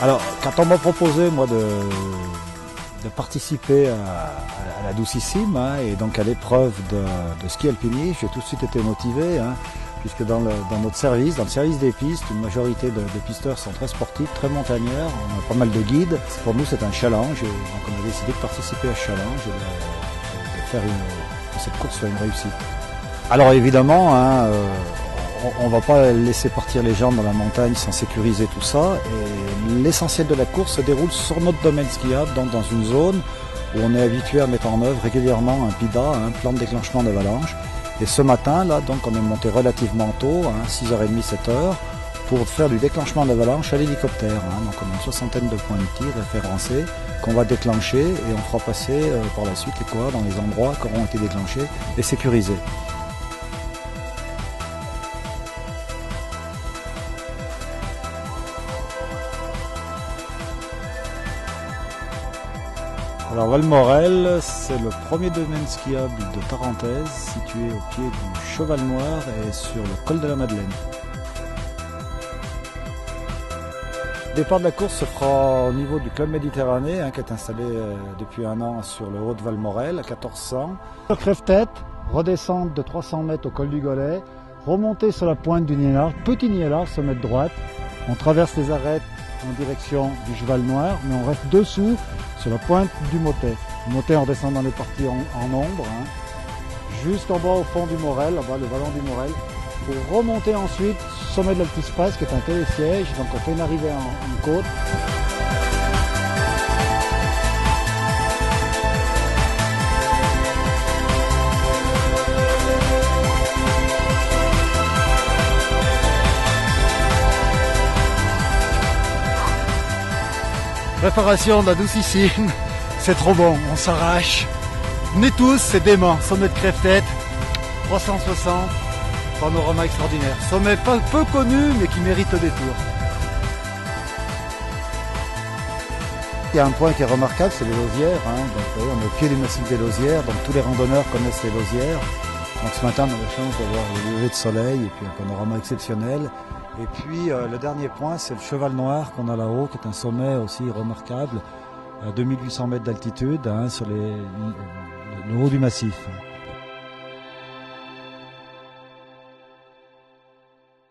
Alors, quand on m'a proposé, moi, de participer à la Doucissime, hein, et donc à l'épreuve de ski alpinisme, j'ai tout de suite été motivé, hein, puisque dans notre service, dans le service des pistes, une majorité de pisteurs sont très sportifs, très montagnards, on a pas mal de guides. Pour nous, c'est un challenge, et donc on a décidé de participer à ce challenge et de faire que cette course soit une réussite. Alors évidemment, hein, on ne va pas laisser partir les gens dans la montagne sans sécuriser tout ça. Et l'essentiel de la course se déroule sur notre domaine skiable, donc dans une zone où on est habitué à mettre en œuvre régulièrement un PIDA, un plan de déclenchement d'avalanche. Et ce matin, là, donc on est monté relativement tôt, 6h30, 7h, pour faire du déclenchement d'avalanche à l'hélicoptère. Donc on a une soixantaine de points de tir référencés qu'on va déclencher et on fera passer par la suite les coureurs dans les endroits qui auront été déclenchés et sécurisés. Alors Valmorel, c'est le premier domaine skiable de Tarentaise, situé au pied du Cheval Noir et sur le col de la Madeleine. Le départ de la course se fera au niveau du Club Méditerranée, qui est installé depuis un an sur le haut de Valmorel, à 1400. Sur Crève-Tête, redescente de 300 mètres au col du Golet, remonter sur la pointe du Nielard, petit Nielard, sommet de droite. On traverse les arêtes en direction du Cheval Noir, mais on reste dessous sur la pointe du Motet. Le Motet, on descend dans les parties en ombre, juste en bas au fond du Morel, là-bas le vallon du Morel, pour remonter ensuite sommet de l'Altispaz, qui est un télésiège, donc on fait une arrivée en côte. Préparation de la Doucissime, c'est trop bon, on s'arrache. Venez tous, c'est dément, sommet de Crève-Tête, 360, panorama extraordinaire. Sommet peu connu, mais qui mérite le détour. Il y a un point qui est remarquable, c'est les Lausières. Donc, on est au pied du massif des Lausières, donc tous les randonneurs connaissent les Lausières. Donc ce matin, on a la chance d'avoir le lever de soleil et puis un panorama exceptionnel. Et puis le dernier point, c'est le Cheval Noir qu'on a là-haut, qui est un sommet aussi remarquable, à 2800 mètres d'altitude, sur le haut du massif.